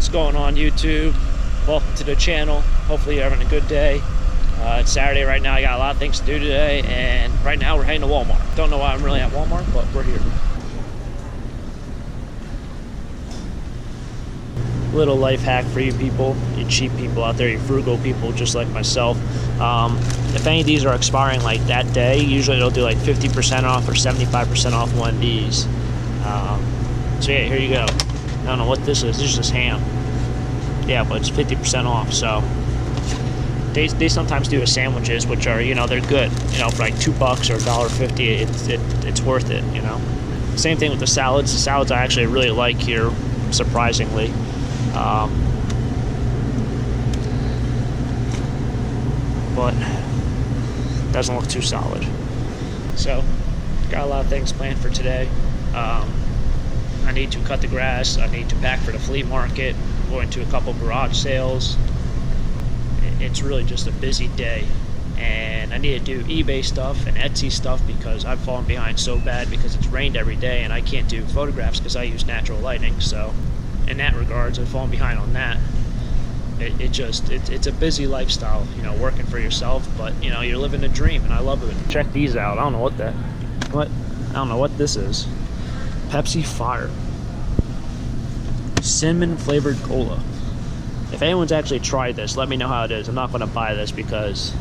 What's going on, YouTube? Welcome to the channel. Hopefully you're having a good day. It's Saturday right now. I got a lot of things to do today, and right now we're heading to Walmart. Don't know why I'm really at Walmart, but we're here. Little life hack for you people, you cheap people out there, you frugal people just like myself. If any of these are expiring like that day, usually they'll do like 50% off or 75% off one of these. So yeah, here you go. I don't know what this is. This is just ham. Yeah, but it's 50% off. So they sometimes do sandwiches, which are, you know, they're good. You know, for like $2 or $1.50, it's worth it. You know. Same thing with the salads. The salads I actually really like here, surprisingly. But doesn't look too solid. So got a lot of things planned for today. I need to cut the grass, I need to pack for the flea market, going to a couple garage sales. It's really just a busy day, and I need to do eBay stuff and Etsy stuff because I've fallen behind so bad because it's rained every day and I can't do photographs because I use natural lighting. So in that regards, I've fallen behind on that. It's a busy lifestyle, you know, working for yourself, but you know, you're living a dream and I love it. Check these out. I don't know what this is. Pepsi Fire cinnamon flavored cola. If anyone's actually tried this, let me know how it is. I'm not going to buy this because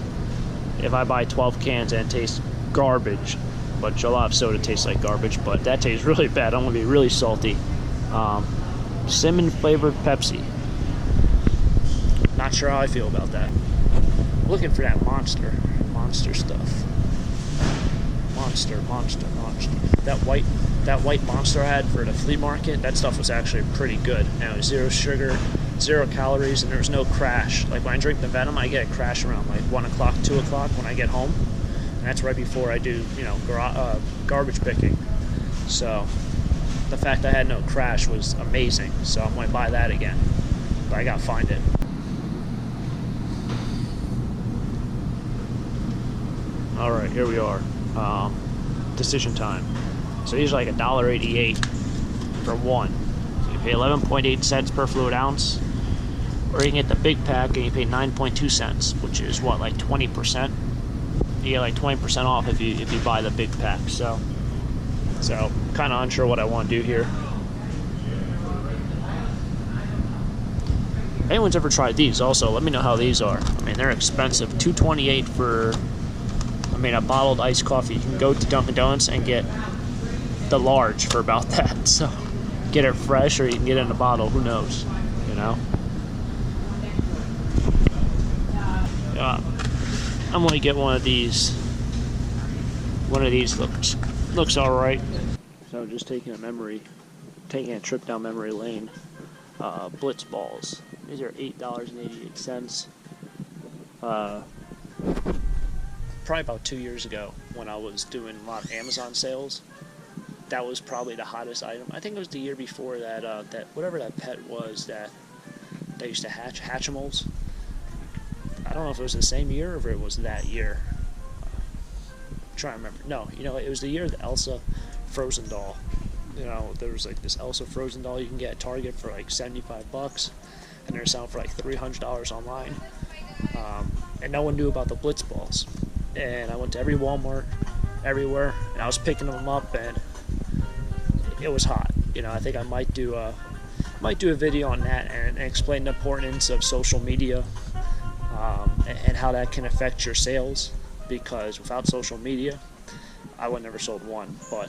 if I buy 12 cans and it tastes garbage, but a lot of soda tastes like garbage, but that tastes really bad. I'm going to be really salty. Cinnamon flavored Pepsi. Not sure how I feel about that. Looking for that monster stuff. Monster. That white monster I had for the flea market, that stuff was actually pretty good. Now, it was 0 sugar, 0 calories, and there was no crash. Like when I drink the Venom, I get a crash around like 1 o'clock, 2 o'clock when I get home. And that's right before I do, you know, garbage picking. So the fact I had no crash was amazing. So I'm going to buy that again. But I got to find it. Alright, here we are. Decision time. So these are like $1.88 for one. So you pay 11.8 cents per fluid ounce, or you can get the big pack and you pay 9.2 cents, which is what, like 20%. You get like 20% off if you buy the big pack. So kind of unsure what I want to do here. If anyone's ever tried these, also let me know how these are. I mean, they're expensive. $2.28 for, I mean, a bottled iced coffee. You can go to Dunkin' Donuts and get the large for about that. So get it fresh, or you can get it in a bottle. Who knows? You know. I'm gonna get one of these. One of these looks all right. So just taking a trip down memory lane. Blitz balls. These are $8.88. Probably about 2 years ago when I was doing a lot of Amazon sales, that was probably the hottest item. I think it was the year before that, that whatever that pet was that they used to hatch Hatchimals. I don't know if it was the same year or if it was that year. I'm trying to remember. No, you know, it was the year of the Elsa Frozen doll. You know, there was like this Elsa Frozen doll you can get at Target for like $75, and they're selling for like $300 online. And no one knew about the Blitz balls. And I went to every Walmart, everywhere, and I was picking them up, and it was hot. You know, I think I might do a video on that and explain the importance of social media, and how that can affect your sales. Because without social media, I would never sold one. But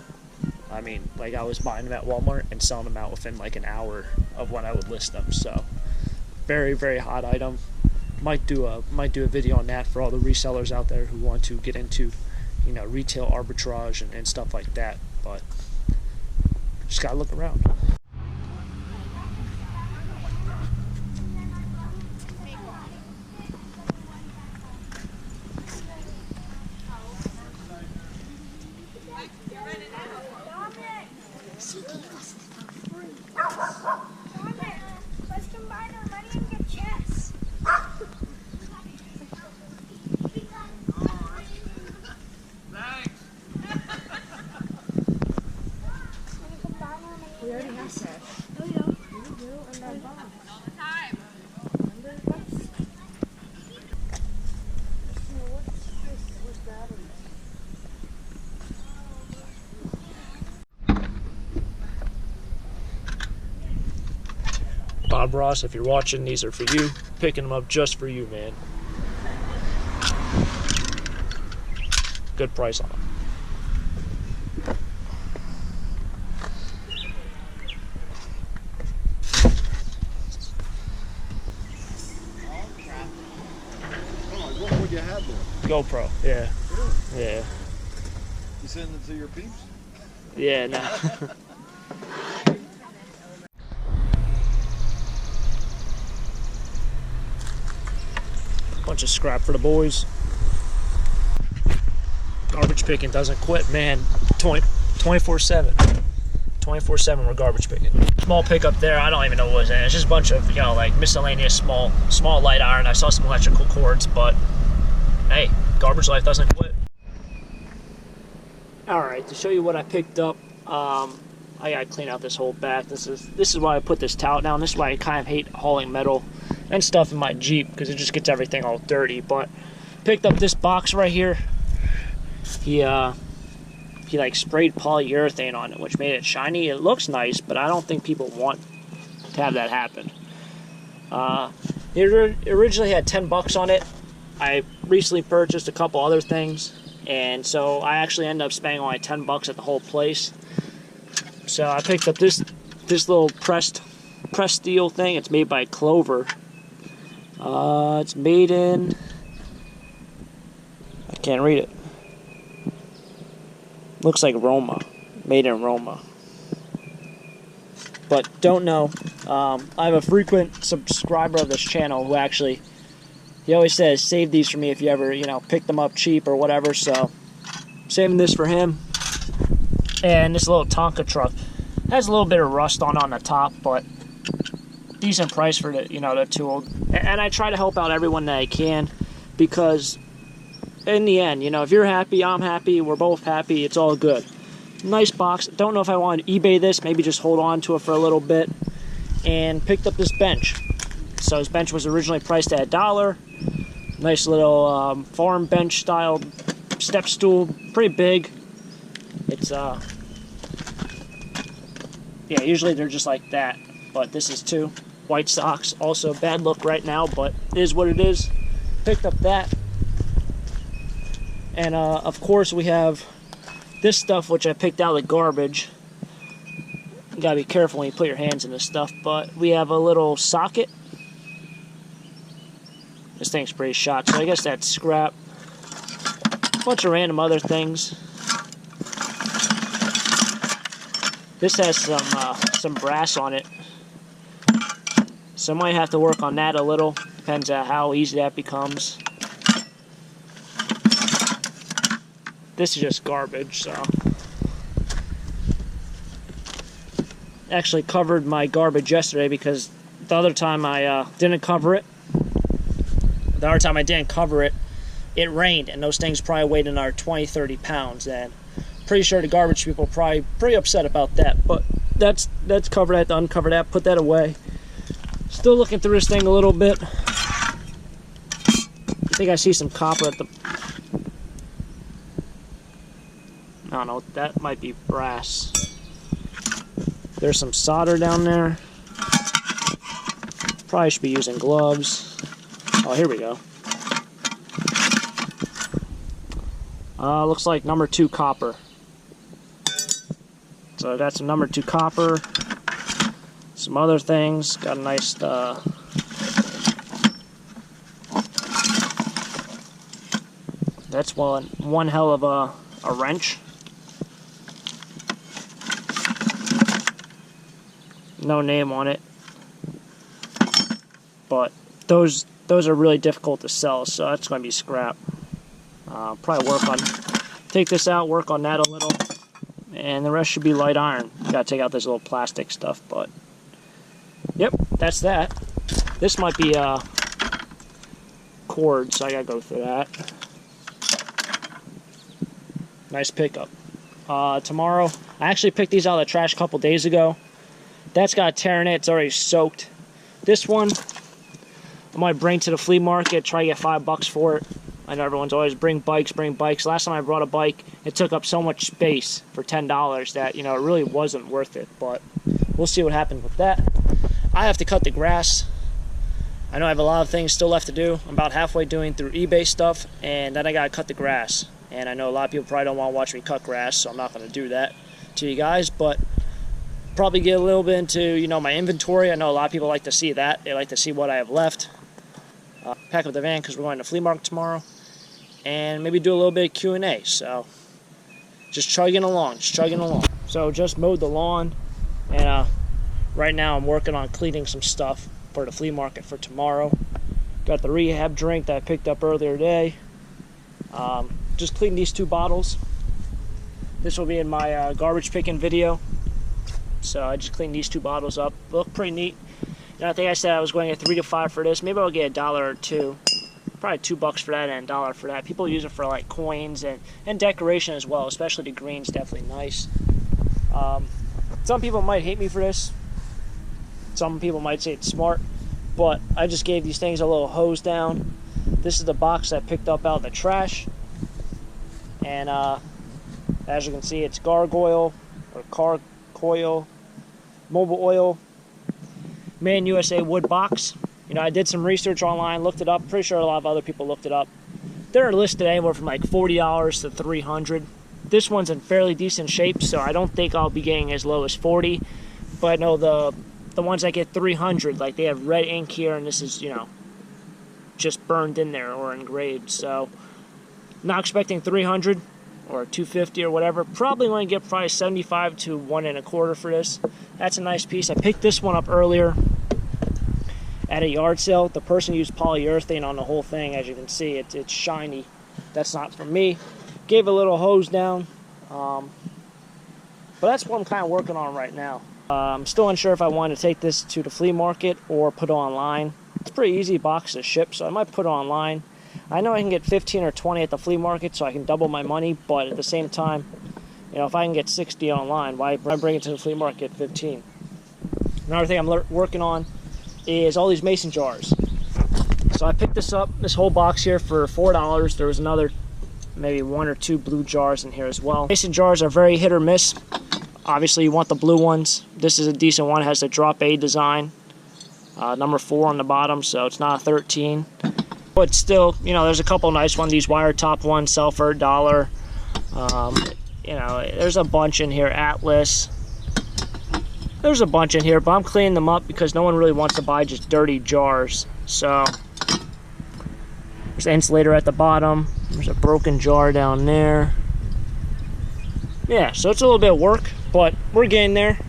I mean, like, I was buying them at Walmart and selling them out within like an hour of when I would list them. So very, very hot item. Might do a video on that for all the resellers out there who want to get into, you know, retail arbitrage and stuff like that. But just gotta look around. Let's combine our money and get chess. We already have sex. No, we don't. You and that box. All the time. What's batteries? Bob Ross, if you're watching, these are for you. Picking them up just for you, man. Good price on them. What would you have there? GoPro, yeah. Really? Yeah. You send it to your peeps? Yeah, no. Bunch of scrap for the boys. Garbage picking doesn't quit, man. 24/7. 24/7 we're garbage picking. Small pickup there, I don't even know what was in it. It's just a bunch of, like miscellaneous small light iron. I saw some electrical cords, but hey, garbage life doesn't quit. Alright, to show you what I picked up, I gotta clean out this whole back. This is why I put this towel down. This is why I kind of hate hauling metal and stuff in my Jeep, because it just gets everything all dirty. But picked up this box right here. He like sprayed polyurethane on it, which made it shiny. It looks nice, but I don't think people want to have that happen. It originally had 10 bucks on it. I recently purchased a couple other things, and so I actually ended up spending only 10 bucks at the whole place. So I picked up this little pressed steel thing. It's made by Clover. It's made in, I can't read it. Looks like Roma. Made in Roma. But don't know. I have a frequent subscriber of this channel who actually, he always says, save these for me if you ever, pick them up cheap or whatever. So, saving this for him. And this little Tonka truck has a little bit of rust on the top, but decent price for the tool. And I try to help out everyone that I can, because in the end, if you're happy, I'm happy, we're both happy, it's all good. Nice box. Don't know if I want to eBay this, maybe just hold on to it for a little bit. And picked up this bench. So this bench was originally priced at $1. Nice little farm bench style step stool, pretty big. It's yeah, usually they're just like that, but this is two. White socks, also bad look right now, but it is what it is. Picked up that. And of course we have this stuff, which I picked out of the garbage. You gotta be careful when you put your hands in this stuff, but we have a little socket. This thing's pretty shot, so I guess that's scrap. A bunch of random other things. This has some brass on it, so I might have to work on that a little. Depends on how easy that becomes. This is just garbage, so. Actually covered my garbage yesterday, because the other time I didn't cover it. The other time I didn't cover it, it rained, and those things probably weighed another 20-30 pounds, and pretty sure the garbage people are probably pretty upset about that. But that's covered. I had to uncover that, put that away. Still looking through this thing a little bit. I think I see some copper at the... I don't know, that might be brass. There's some solder down there. Probably should be using gloves. Oh, here we go. Looks like number 2 copper. So I got some number 2 copper. Some other things. Got a nice that's one hell of a wrench. No name on it, but those are really difficult to sell, so that's going to be scrap. Probably take this out, work on that a little, and the rest should be light iron. Gotta take out this little plastic stuff, but yep, that's that. This might be cord, so I gotta go through that. Nice pickup. Tomorrow, I actually picked these out of the trash a couple days ago. That's got a tear in it. It's already soaked. This one, I might bring to the flea market, try to get $5 for it. I know everyone's always bring bikes. Last time I brought a bike, it took up so much space for $10 that, you know, it really wasn't worth it. But we'll see what happens with that. I have to cut the grass. I know I have a lot of things still left to do. I'm about halfway doing through eBay stuff, and then I gotta cut the grass. And I know a lot of people probably don't want to watch me cut grass, so I'm not going to do that to you guys. But probably get a little bit into, you know, my inventory. I know a lot of people like to see that. They like to see what I have left. Pack up the van because we're going to flea market tomorrow, and maybe do a little bit of Q&A. So just chugging along. So just mowed the lawn, and right now I'm working on cleaning some stuff for the flea market for tomorrow. Got the rehab drink that I picked up earlier today. Just cleaned these 2 bottles. This will be in my garbage picking video. So I just cleaned these 2 bottles up. Look pretty neat. And I think I said I was going to get 3 to 5 for this. Maybe I'll get $1 or 2. Probably $2 for that and $1 for that. People use it for like coins and decoration as well. Especially the green's definitely nice. Some people might hate me for this. Some people might say it's smart. But I just gave these things a little hose down. This is the box I picked up out of the trash. And as you can see, it's gargoyle or carcoil mobile oil Man USA wood box. You know, I did some research online, looked it up. Pretty sure a lot of other people looked it up. They're listed anywhere from like $40 to $300. This one's in fairly decent shape, so I don't think I'll be getting as low as $40. But I know the ones that get $300, like they have red ink here, and this is, you know, just burned in there or engraved. So not expecting $300 or $250 or whatever. Probably going to get probably $75 to $1 1/4 for this. That's a nice piece. I picked this one up earlier at a yard sale. The person used polyurethane on the whole thing. As you can see, it's shiny. That's not for me. Gave a little hose down. But that's what I'm kind of working on right now. I'm still unsure if I want to take this to the flea market or put it online. It's a pretty easy box to ship, so I might put it online. I know I can get 15 or 20 at the flea market, so I can double my money, but at the same time, you know, if I can get 60 online, why bring it to the flea market at 15? Another thing I'm working on is all these mason jars. So I picked this up, this whole box here, for $4. There was another, maybe 1 or 2 blue jars in here as well. Mason jars are very hit or miss. Obviously, you want the blue ones. This is a decent one. It has the drop A design. Number 4 on the bottom, so it's not a 13. But still, you know, there's a couple nice ones. These wire top ones sell for $1. You know, there's a bunch in here. Atlas. There's a bunch in here, but I'm cleaning them up because no one really wants to buy just dirty jars. So there's an insulator at the bottom. There's a broken jar down there. Yeah, so it's a little bit of work, but we're getting there.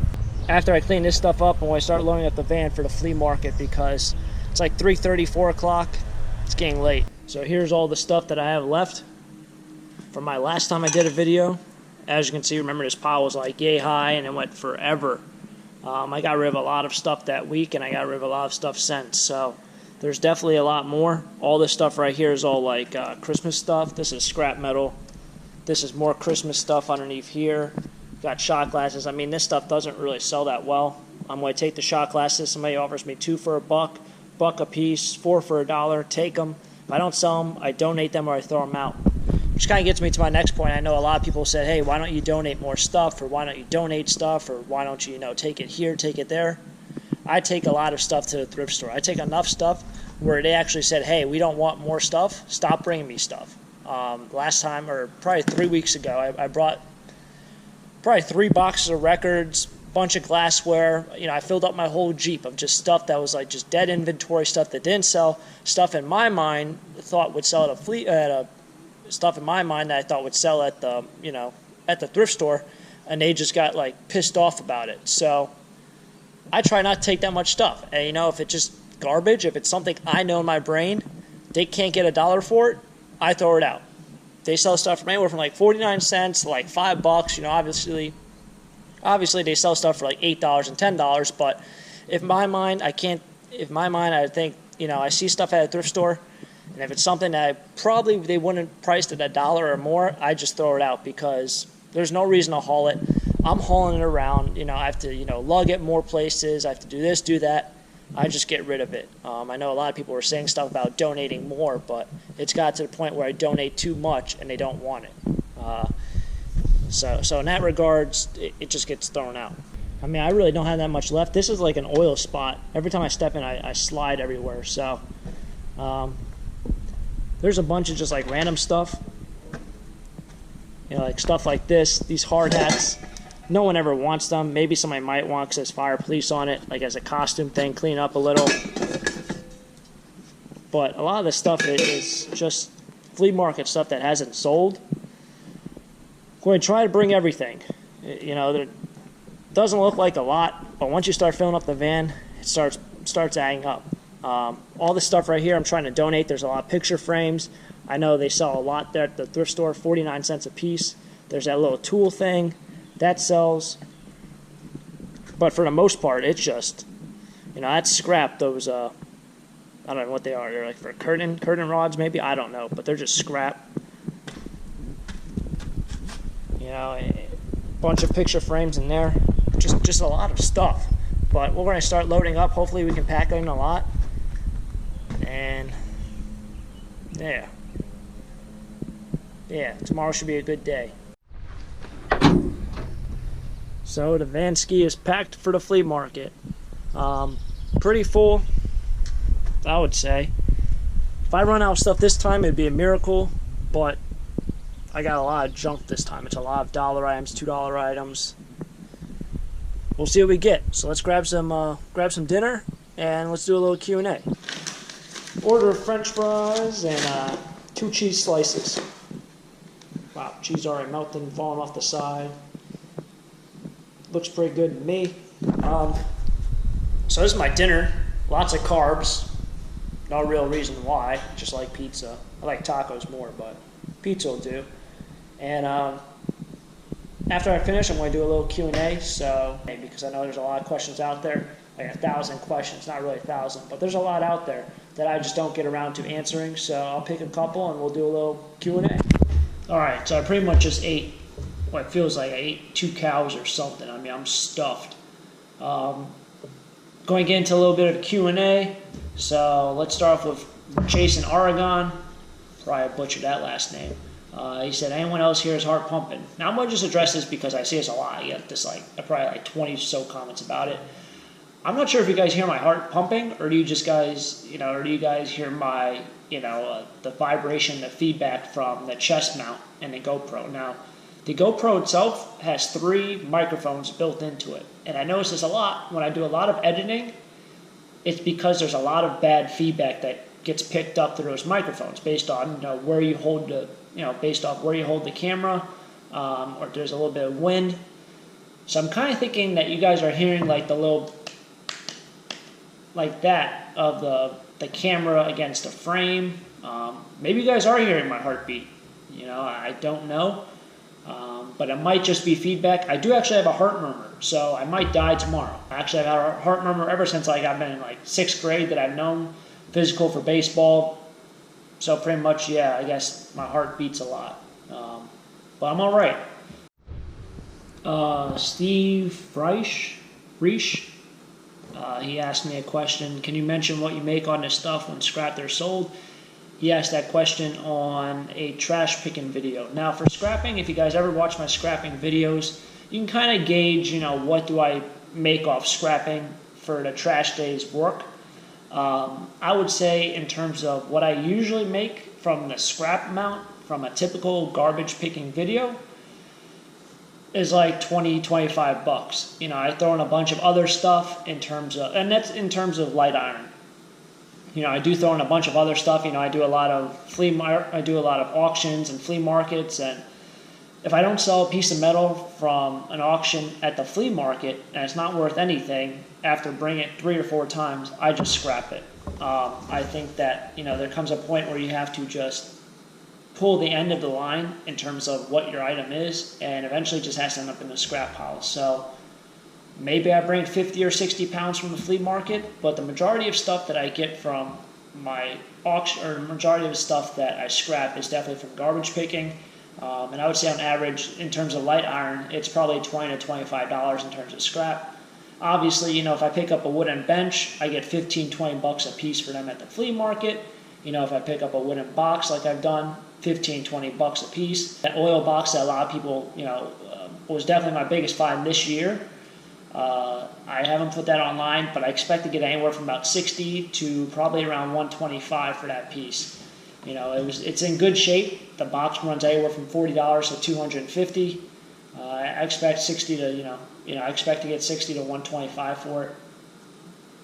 After I clean this stuff up, and when I start loading up the van for the flea market, because it's like 3:30, 4 o'clock. It's getting late. So here's all the stuff that I have left from my last time I did a video. As you can see, remember this pile was like yay high and it went forever. I got rid of a lot of stuff that week, and I got rid of a lot of stuff since. So there's definitely a lot more. All this stuff right here is all like Christmas stuff. This is scrap metal. This is more Christmas stuff underneath here. Got shot glasses. I mean, this stuff doesn't really sell that well. I'm going to take the shot glasses. Somebody offers me 2 for $1, $1 a piece, 4 for $1. Take them. If I don't sell them, I donate them or I throw them out. Which kind of gets me to my next point. I know a lot of people said, hey, why don't you donate more stuff, or why don't you donate stuff, or why don't you, take it here, take it there. I take a lot of stuff to the thrift store. I take enough stuff where they actually said, hey, we don't want more stuff. Stop bringing me stuff. Last time, or probably 3 weeks ago, I brought probably 3 boxes of records, bunch of glassware. I filled up my whole Jeep of just stuff that was like just dead inventory, stuff that didn't sell, stuff in my mind thought would sell stuff in my mind that I thought would sell at the, at the thrift store, and they just got like pissed off about it. So I try not to take that much stuff. And if it's just garbage, if it's something I know in my brain, they can't get $1 for it, I throw it out. They sell stuff from anywhere from like 49 cents to like $5. Obviously they sell stuff for like $8 and $10, but if my mind I think, I see stuff at a thrift store, and if it's something that they wouldn't price it $1 or more, I just throw it out because there's no reason to haul it. I'm hauling it around. I have to, lug it more places. I have to do this, do that. I just get rid of it. I know a lot of people were saying stuff about donating more, but it's got to the point where I donate too much and they don't want it. So in that regards, it just gets thrown out. I mean, I really don't have that much left. This is like an oil spot. Every time I step in, I slide everywhere. So there's a bunch of just like random stuff. Like stuff like this, these hard hats. No one ever wants them. Maybe somebody might want because there's fire police on it, like as a costume thing, clean up a little. But a lot of this stuff is just flea market stuff that hasn't sold. I'm going to try to bring everything. There doesn't look like a lot, but once you start filling up the van, it starts adding up. All this stuff right here, I'm trying to donate. There's a lot of picture frames. I know they sell a lot there at the thrift store, 49 cents a piece. There's that little tool thing. That sells. But for the most part, it's just, that's scrap. Those, I don't know what they are. They're like for curtain rods maybe. I don't know. But they're just scrap. A bunch of picture frames in there. Just a lot of stuff. But we're going to start loading up. Hopefully we can pack in a lot. And, yeah, tomorrow should be a good day. So the van ski is packed for the flea market. Pretty full, I would say. If I run out of stuff this time, it'd be a miracle, but I got a lot of junk this time. It's a lot of dollar items, $2 items. We'll see what we get. So let's grab some dinner and let's do a little Q&A. Order of French fries and 2 cheese slices. Wow, cheese already melted and falling off the side. Looks pretty good to me. So this is my dinner. Lots of carbs. No real reason why. Just like pizza. I like tacos more, but pizza will do. And after I finish, I'm going to do a little Q&A. So because I know there's a lot of questions out there. Like 1,000 questions. Not really 1,000, but there's a lot out there that I just don't get around to answering. So I'll pick a couple and we'll do a little Q&A. Alright, so I pretty much just ate what feels like I ate 2 cows or something. I mean, I'm stuffed. Going to get into a little bit of Q&A. So let's start off with Jason Oregon. Probably butchered that last name. He said, anyone else here is heart pumping? Now I'm going to just address this because I see this a lot. I get this probably like 20 or so comments about it. I'm not sure if you guys hear my heart pumping, or do you guys hear my, the vibration, the feedback from the chest mount and the GoPro. Now, the GoPro itself has 3 microphones built into it. And I notice this a lot when I do a lot of editing. It's because there's a lot of bad feedback that gets picked up through those microphones based on where you hold based off where you hold the camera, or if there's a little bit of wind. So I'm kind of thinking that you guys are hearing like the little, like that of the camera against the frame. Maybe you guys are hearing my heartbeat. I don't know. But it might just be feedback. I do actually have a heart murmur, so I might die tomorrow. Actually, I've had a heart murmur ever since I've been in 6th grade that I've known, physical for baseball. So pretty much, yeah, I guess my heart beats a lot. But I'm all right. Steve Reisch, he asked me a question. Can you mention what you make on this stuff when scrapped or sold? He asked that question on a trash picking video. Now for scrapping, if you guys ever watch my scrapping videos, you can kind of gauge, what do I make off scrapping for the trash day's work. I would say in terms of what I usually make from the scrap amount from a typical garbage picking video is like 20, 25 bucks. I throw in a bunch of other stuff in terms of, and that's in terms of light iron. I do throw in a bunch of other stuff. I do a lot of auctions and flea markets, and if I don't sell a piece of metal from an auction at the flea market and it's not worth anything after bringing it 3 or 4 times, I just scrap it. I think that there comes a point where you have to just pull the end of the line in terms of what your item is, and eventually just has to end up in the scrap pile. So maybe I bring 50 or 60 pounds from the flea market, but the majority of stuff that I get from my auction, or the majority of the stuff that I scrap, is definitely from garbage picking. And I would say on average, in terms of light iron, it's probably $20 to $25 in terms of scrap. Obviously, if I pick up a wooden bench, I get 15, 20 bucks a piece for them at the flea market. If I pick up a wooden box like I've done, 15, 20 bucks a piece. That oil box that a lot of people, was definitely my biggest find this year. I haven't put that online, but I expect to get anywhere from about 60 to probably around 125 for that piece. It's in good shape. The box runs anywhere from $40 to $250. I expect 60 to, I expect to get 60 to 125 for it.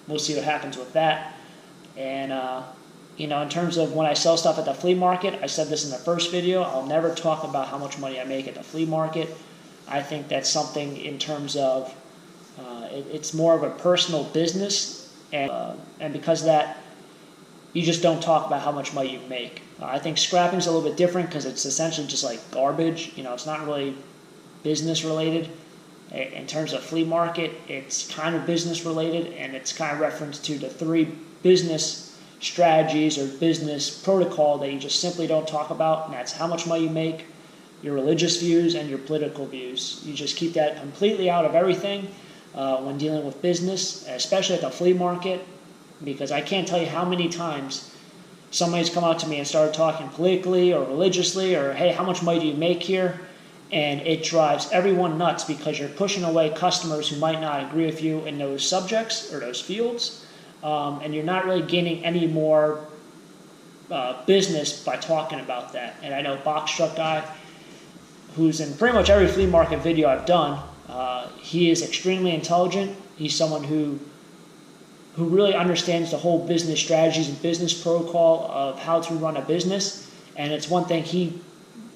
We'll see what happens with that. And, in terms of when I sell stuff at the flea market, I said this in the first video, I'll never talk about how much money I make at the flea market. I think that's something in terms of, it's more of a personal business, and because of that, you just don't talk about how much money you make. I think scrapping is a little bit different because it's essentially just like garbage. It's not really business related. In terms of flea market, it's kind of business related, and it's kind of reference to the 3 business strategies or business protocol that you just simply don't talk about, and that's how much money you make, your religious views, and your political views. You just keep that completely out of everything when dealing with business, especially at the flea market, because I can't tell you how many times somebody's come out to me and started talking politically or religiously or, hey, how much money do you make here? And it drives everyone nuts because you're pushing away customers who might not agree with you in those subjects or those fields, and you're not really gaining any more business by talking about that. And I know Box Truck Guy, who's in pretty much every flea market video I've done, he is extremely intelligent. He's someone who really understands the whole business strategies and business protocol of how to run a business. And it's one thing he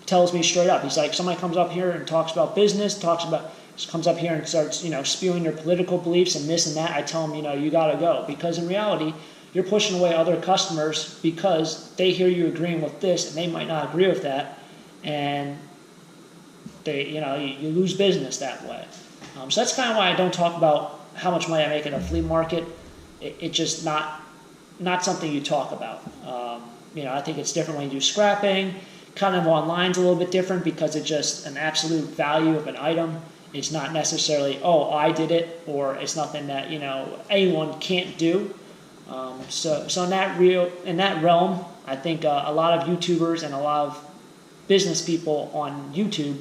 tells me straight up. He's like, somebody comes up here and talks about business, comes up here and starts, spewing their political beliefs and this and that. I tell him, you got to go. Because in reality, you're pushing away other customers because they hear you agreeing with this and they might not agree with that. And you lose business that way. So that's kind of why I don't talk about how much money I make at a flea market. It's just not something you talk about. I think it's different when you do scrapping. Kind of online's a little bit different because it's just an absolute value of an item. It's not necessarily, oh, I did it, or it's nothing that anyone can't do. So in that realm, I think a lot of YouTubers and a lot of business people on YouTube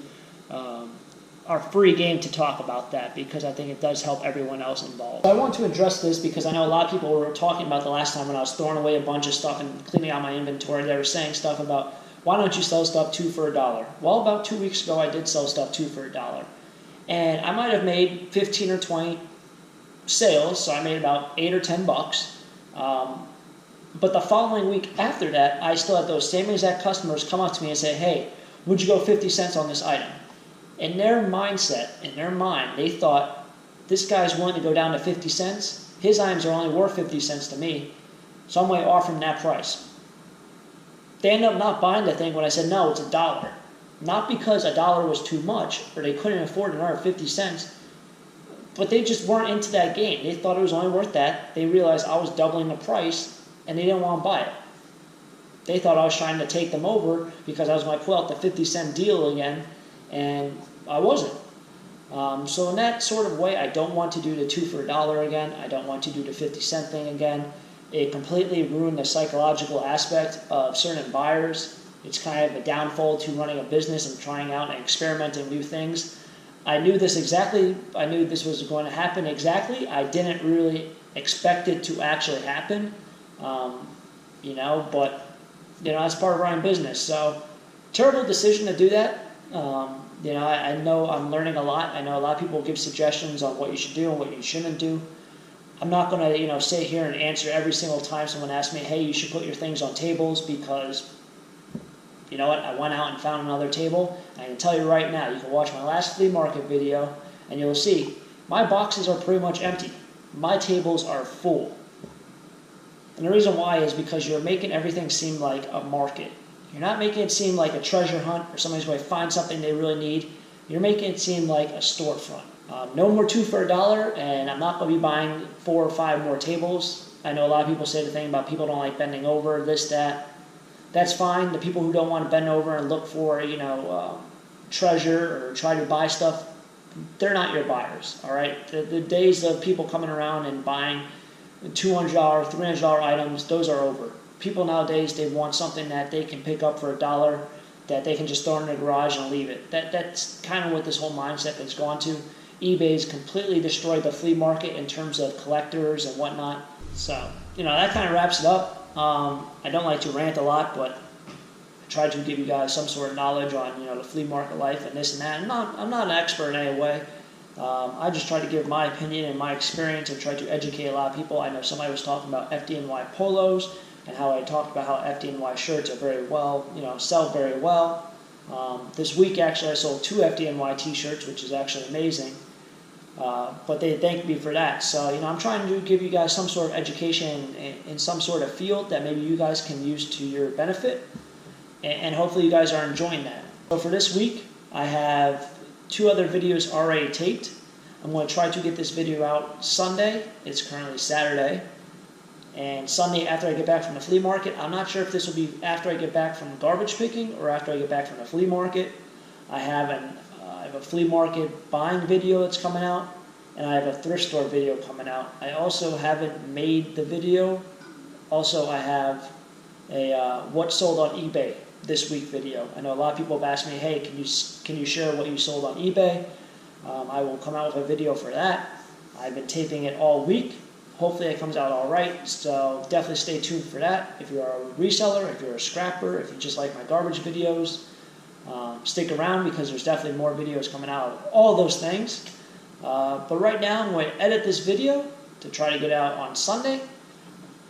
are free game to talk about that because I think it does help everyone else involved. I want to address this because I know a lot of people were talking about the last time when I was throwing away a bunch of stuff and cleaning out my inventory. They were saying stuff about, why don't you sell stuff 2 for $1? Well, about 2 weeks ago, I did sell stuff 2 for $1. And I might have made 15 or 20 sales, so I made about 8 or 10 bucks. But the following week after that, I still had those same exact customers come up to me and say, hey, would you go 50 cents on this item? In their mindset, in their mind, they thought, this guy's willing to go down to 50 cents. His items are only worth 50 cents to me, so I'm going to offer him that price. They ended up not buying the thing when I said, no, it's $1. Not because $1 was too much or they couldn't afford another 50 cents, but they just weren't into that game. They thought it was only worth that. They realized I was doubling the price, and they didn't want to buy it. They thought I was trying to take them over because I was going to pull out the 50-cent deal again, and I wasn't. So in that sort of way, I don't want to do the 2 for $1 again. I don't want to do the 50-cent thing again. It completely ruined the psychological aspect of certain buyers. It's kind of a downfall to running a business and trying out and experimenting new things. I knew this exactly. I knew this was going to happen exactly. I didn't really expect it to actually happen, but that's part of running business. So terrible decision to do that. I know I'm learning a lot. I know a lot of people give suggestions on what you should do and what you shouldn't do. I'm not going to, sit here and answer every single time someone asks me, hey, you should put your things on tables because, you know what, I went out and found another table. I can tell you right now, you can watch my last flea market video and you'll see my boxes are pretty much empty. My tables are full. And the reason why is because you're making everything seem like a market. You're not making it seem like a treasure hunt or somebody's going to find something they really need. You're making it seem like a storefront. No more 2 for $1, and I'm not going to be buying 4 or 5 more tables. I know a lot of people say the thing about people don't like bending over, this, that. that's fine. The people who don't want to bend over and look for, treasure or try to buy stuff, they're not your buyers, all right? The days of people coming around and buying $200, $300 items, those are over. People nowadays, they want something that they can pick up for $1, that they can just throw in the garage and leave it. That's kind of what this whole mindset has gone to. eBay's completely destroyed the flea market in terms of collectors and whatnot. So, that kind of wraps it up. I don't like to rant a lot, but I try to give you guys some sort of knowledge on, the flea market life and this and that. I'm not an expert in any way. I just try to give my opinion and my experience and try to educate a lot of people. I know somebody was talking about FDNY polos and how I talked about how FDNY shirts are very well, sell very well. This week, actually, I sold 2 FDNY t-shirts, which is actually amazing. But they thanked me for that. So, I'm trying to give you guys some sort of education in some sort of field that maybe you guys can use to your benefit. And hopefully you guys are enjoying that. So for this week, I have 2 other videos already taped. I'm going to try to get this video out Sunday. It's currently Saturday. And Sunday after I get back from the flea market. I'm not sure if this will be after I get back from garbage picking or after I get back from the flea market. I have a flea market buying video that's coming out, and I have a thrift store video coming out. I also haven't made the video. Also, I have a what sold on eBay this week video. I know a lot of people have asked me, hey, can you share what you sold on eBay? I will come out with a video for that. I've been taping it all week. Hopefully it comes out all right, so definitely stay tuned for that. If you're a reseller, if you're a scrapper, if you just like my garbage videos, stick around because there's definitely more videos coming out of all those things. But right now I'm going to edit this video to try to get it out on Sunday,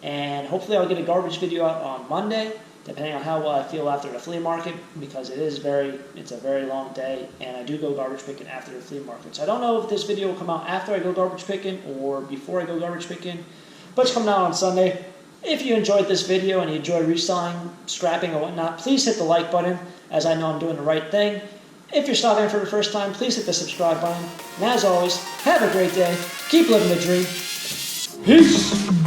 and hopefully I'll get a garbage video out on Monday, depending on how well I feel after the flea market, because it's a very long day, and I do go garbage picking after the flea market. So I don't know if this video will come out after I go garbage picking or before I go garbage picking, but it's coming out on Sunday. If you enjoyed this video and you enjoy reselling, scrapping, and whatnot, please hit the like button, as I know I'm doing the right thing. If you're stopping for the first time, please hit the subscribe button. And as always, have a great day. Keep living the dream. Peace!